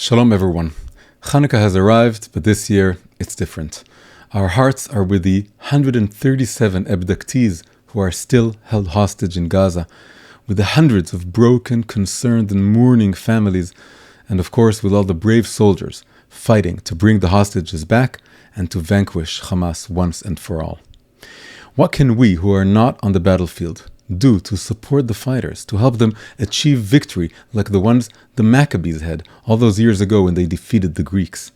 Shalom everyone. Hanukkah has arrived, but this year it's different. Our hearts are with the 137 abductees who are still held hostage in Gaza, with the hundreds of broken, concerned and mourning families, and of course with all the brave soldiers fighting to bring the hostages back and to vanquish Hamas once and for all. What can we who are not on the battlefield do to support the fighters, to help them achieve victory like the ones the Maccabees had all those years ago when they defeated the Greeks?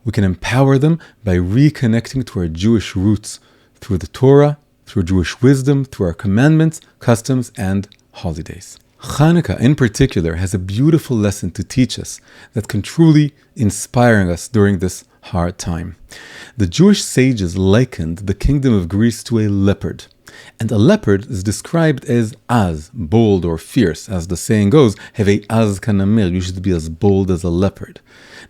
We can empower them by reconnecting to our Jewish roots through the Torah, through Jewish wisdom, through our commandments, customs, and holidays. Hanukkah in particular has a beautiful lesson to teach us that can truly inspire us during this hard time. The Jewish sages likened the kingdom of Greece to a leopard. And a leopard is described as az, bold or fierce. As the saying goes, have a az kanamir, you should be as bold as a leopard.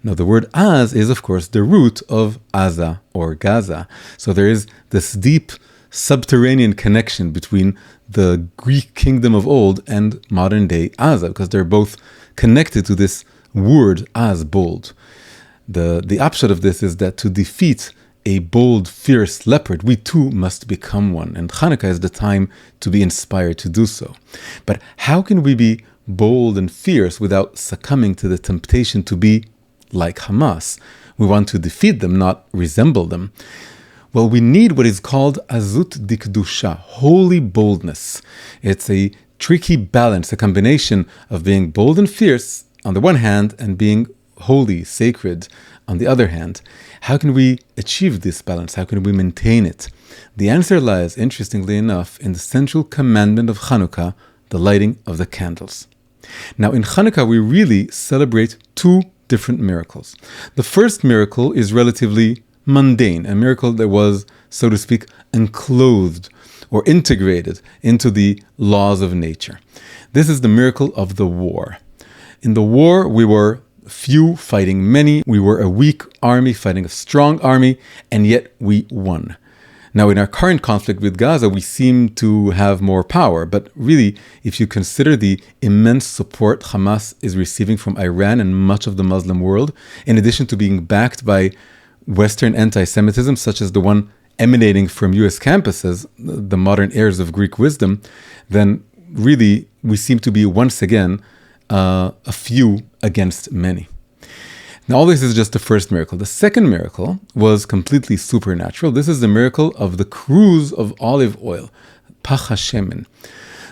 Now the word az is of course the root of Aza or Gaza. So there is this deep subterranean connection between the Greek kingdom of old and modern day Aza, because they're both connected to this word az, bold. The upshot of this is that to defeat a bold, fierce leopard, we too must become one. And Hanukkah is the time to be inspired to do so. But how can we be bold and fierce without succumbing to the temptation to be like Hamas? We want to defeat them, not resemble them. Well, we need what is called azut dikdusha, holy boldness. It's a tricky balance, a combination of being bold and fierce on the one hand and being holy, sacred on the other hand. How can we achieve this balance? How can we maintain it? The answer lies, interestingly enough, in the central commandment of Hanukkah, the lighting of the candles. Now, in Hanukkah, we really celebrate two different miracles. The first miracle is relatively mundane, a miracle that was, so to speak, enclosed or integrated into the laws of nature. This is the miracle of the war. In the war, we were few fighting many. We were a weak army fighting a strong army, and yet we won. Now, in our current conflict with Gaza, we seem to have more power, but really, if you consider the immense support Hamas is receiving from Iran and much of the Muslim world, in addition to being backed by Western anti-Semitism, such as the one emanating from US campuses, the modern heirs of Greek wisdom, then really we seem to be once again a few against many. Now, all this is just the first miracle. The second miracle was completely supernatural. This is the miracle of the cruse of olive oil, pach hashemen.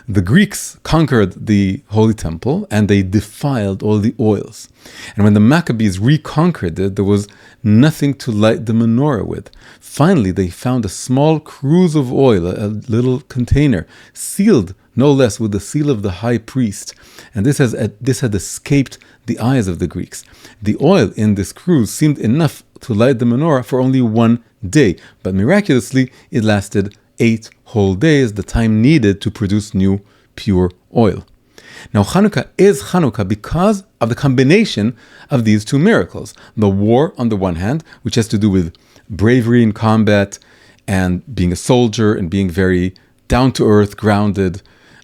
The Greeks conquered the Holy Temple and they defiled all the oils. And when the Maccabees reconquered it, there was nothing to light the menorah with. Finally, they found a small cruse of oil, a little container, sealed no less with the seal of the high priest. And this had escaped the eyes of the Greeks. The oil in this cruse seemed enough to light the menorah for only one day, but miraculously it lasted 8 whole days, the time needed to produce new pure oil. Now, Hanukkah is Hanukkah because of the combination of these two miracles. The war on the one hand, which has to do with bravery in combat and being a soldier and being very down-to-earth, grounded.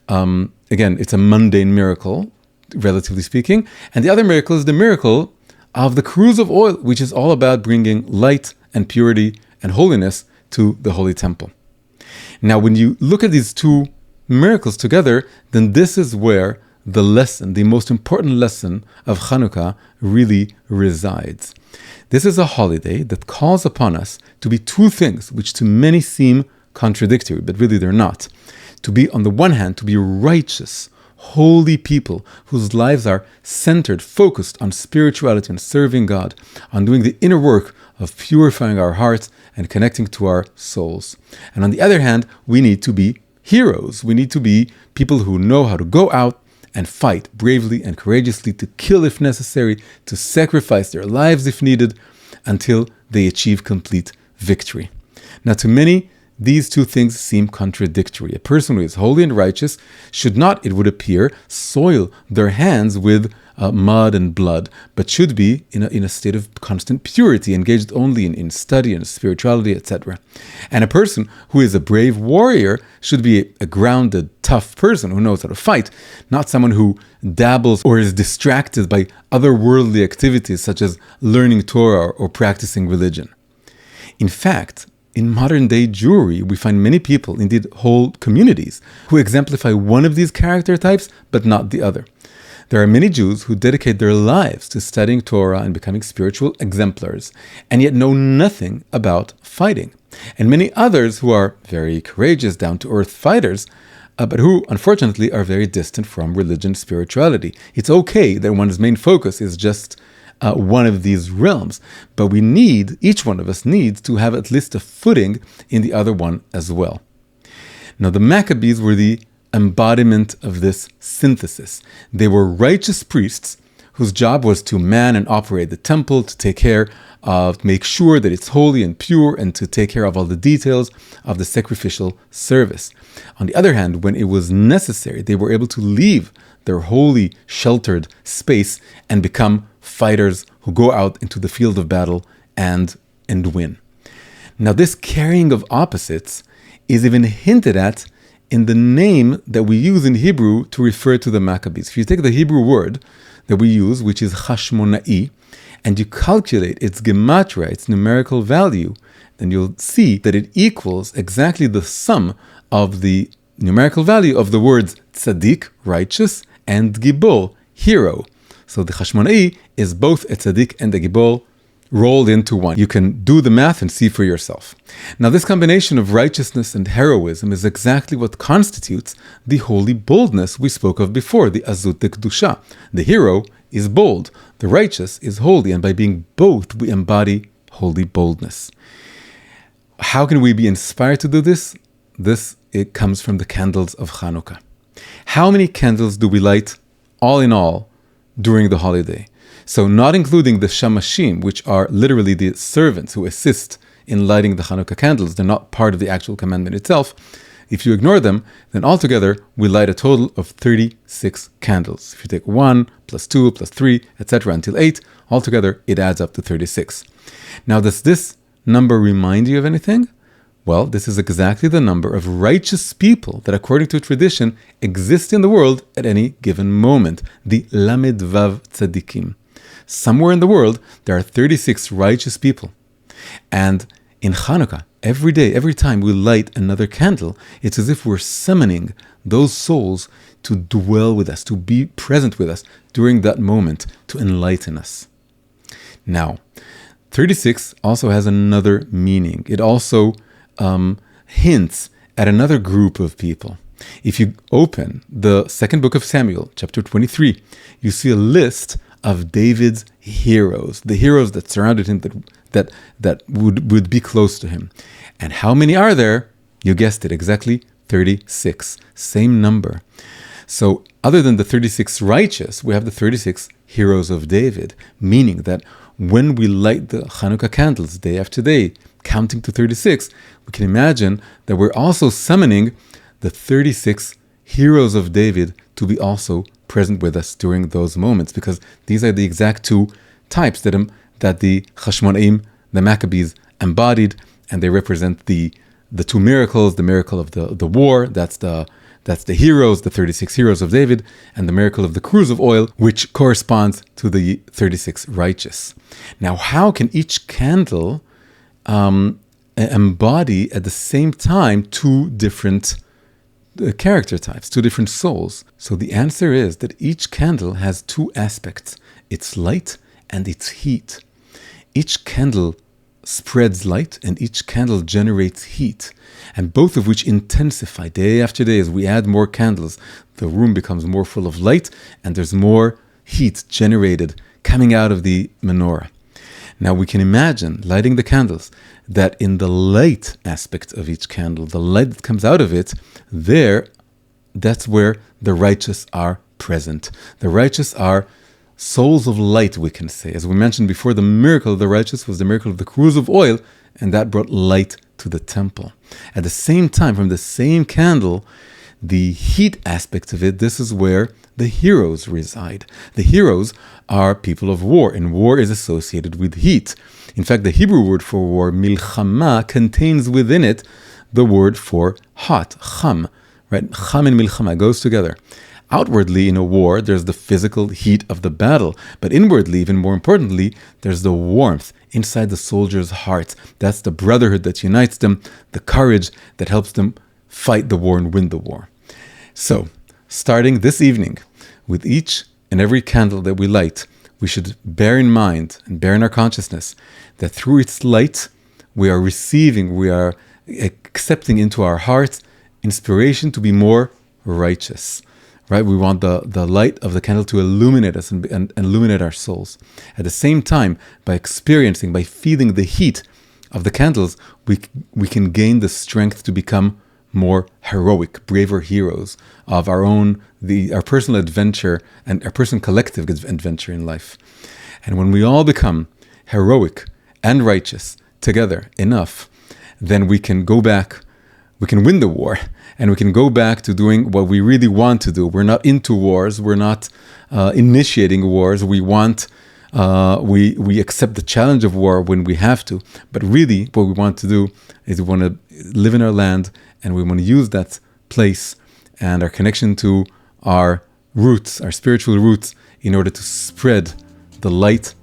Again, it's a mundane miracle, relatively speaking. And the other miracle is the miracle of the cruse of oil, which is all about bringing light and purity and holiness to the Holy Temple. Now, when you look at these two miracles together, then this is where the lesson, the most important lesson of Hanukkah really resides. This is a holiday that calls upon us to be two things which to many seem contradictory, but really they're not. To be, on the one hand, to be righteous, holy people whose lives are centered, focused on spirituality and serving God, on doing the inner work of purifying our hearts and connecting to our souls. And on the other hand, we need to be heroes. We need to be people who know how to go out and fight bravely and courageously, to kill if necessary, to sacrifice their lives if needed, until they achieve complete victory. Now, to many, these two things seem contradictory. A person who is holy and righteous should not, it would appear, soil their hands with mud and blood, but should be in a state of constant purity, engaged only in study and spirituality, etc. And a person who is a brave warrior should be a grounded, tough person who knows how to fight, not someone who dabbles or is distracted by other worldly activities such as learning Torah or practicing religion. In fact, in modern-day Jewry, we find many people, indeed whole communities, who exemplify one of these character types, but not the other. There are many Jews who dedicate their lives to studying Torah and becoming spiritual exemplars, and yet know nothing about fighting. And many others who are very courageous, down-to-earth fighters, but who, unfortunately, are very distant from religion and spirituality. It's okay that one's main focus is just one of these realms, but each one of us needs to have at least a footing in the other one as well. Now, the Maccabees were the embodiment of this synthesis. They were righteous priests whose job was to man and operate the temple, to take care of, make sure that it's holy and pure, and to take care of all the details of the sacrificial service. On the other hand, when it was necessary, they were able to leave their holy, sheltered space and become fighters who go out into the field of battle and win. Now, this carrying of opposites is even hinted at in the name that we use in Hebrew to refer to the Maccabees. If you take the Hebrew word that we use, which is Hashmonai, and you calculate its gematria, its numerical value, then you'll see that it equals exactly the sum of the numerical value of the words tzaddik, righteous, and gibor, hero. So the Hashmonai is both a tzaddik and a gibor rolled into one. You can do the math and see for yourself. Now, this combination of righteousness and heroism is exactly what constitutes the holy boldness we spoke of before, the azut dekdusha. The hero is bold, the righteous is holy, and by being both, we embody holy boldness. How can we be inspired to do this? It comes from the candles of Hanukkah. How many candles do we light, all in all, during the holiday? So not including the shamashim, which are literally the servants who assist in lighting the Hanukkah candles. They're not part of the actual commandment itself. If you ignore them, then altogether we light a total of 36 candles. If you take 1 plus 2 plus 3, etc. until 8, altogether it adds up to 36. Now, does this number remind you of anything? Well, this is exactly the number of righteous people that, according to tradition, exist in the world at any given moment, the Lamed Vav Tzadikim. Somewhere in the world, there are 36 righteous people. And in Hanukkah, every day, every time we light another candle, it's as if we're summoning those souls to dwell with us, to be present with us during that moment, to enlighten us. Now, 36 also has another meaning. It also hints at another group of people. If you open the second book of Samuel, chapter 23, you see a list of David's heroes, the heroes that surrounded him, that would be close to him. And how many are there? You guessed it, exactly 36. Same number. So other than the 36 righteous, we have the 36 heroes of David, meaning that when we light the Hanukkah candles day after day, counting to 36, we can imagine that we're also summoning the 36 heroes of David to be also present with us during those moments, because these are the exact two types that the Hashmonaim, the Maccabees, embodied, and they represent the two miracles: the miracle of the war, that's the heroes, the 36 heroes of David, and the miracle of the cruse of oil, which corresponds to the 36 righteous. Now, how can each candle embody at the same time two different character types, two different souls? So the answer is that each candle has two aspects: its light and its heat. Each candle spreads light and each candle generates heat, and both of which intensify day after day. As we add more candles, the room becomes more full of light and there's more heat generated coming out of the menorah. Now we can imagine lighting the candles, that in the light aspect of each candle, the light that comes out of it, that's where the righteous are present. The righteous are souls of light, we can say. As we mentioned before, the miracle of the righteous was the miracle of the cruse of oil, and that brought light to to the temple. At the same time, from the same candle, the heat aspect of it, this is where the heroes reside. The heroes are people of war, and war is associated with heat. In fact, the Hebrew word for war, milchama, contains within it the word for hot, cham, right? Cham and milchama goes together. Outwardly, in a war, there's the physical heat of the battle, but inwardly, even more importantly, there's the warmth inside the soldier's heart. That's the brotherhood that unites them, the courage that helps them fight the war and win the war. So, starting this evening, with each and every candle that we light, we should bear in mind and bear in our consciousness that through its light, we are receiving, we are accepting into our hearts inspiration to be more righteous. Right? We want the light of the candle to illuminate us and illuminate our souls. At the same time, by experiencing, by feeling the heat of the candles, we can gain the strength to become more heroic, braver heroes of our personal adventure and our personal collective adventure in life. And when we all become heroic and righteous together enough, then we can go back, we can win the war, and we can go back to doing what we really want to do. We're not into wars. We're not initiating wars. We accept the challenge of war when we have to. But really, what we want to do is we want to live in our land, and we want to use that place and our connection to our roots, our spiritual roots, in order to spread the light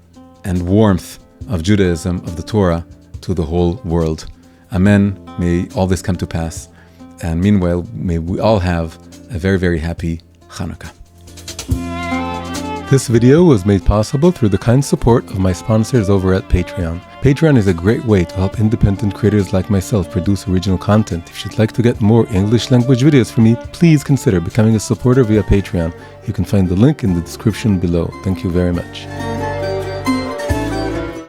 and warmth of Judaism, of the Torah, to the whole world. Amen. May all this come to pass. And meanwhile, may we all have a very, very happy Hanukkah. This video was made possible through the kind support of my sponsors over at Patreon. Patreon is a great way to help independent creators like myself produce original content. If you'd like to get more English language videos from me, please consider becoming a supporter via Patreon. You can find the link in the description below. Thank you very much.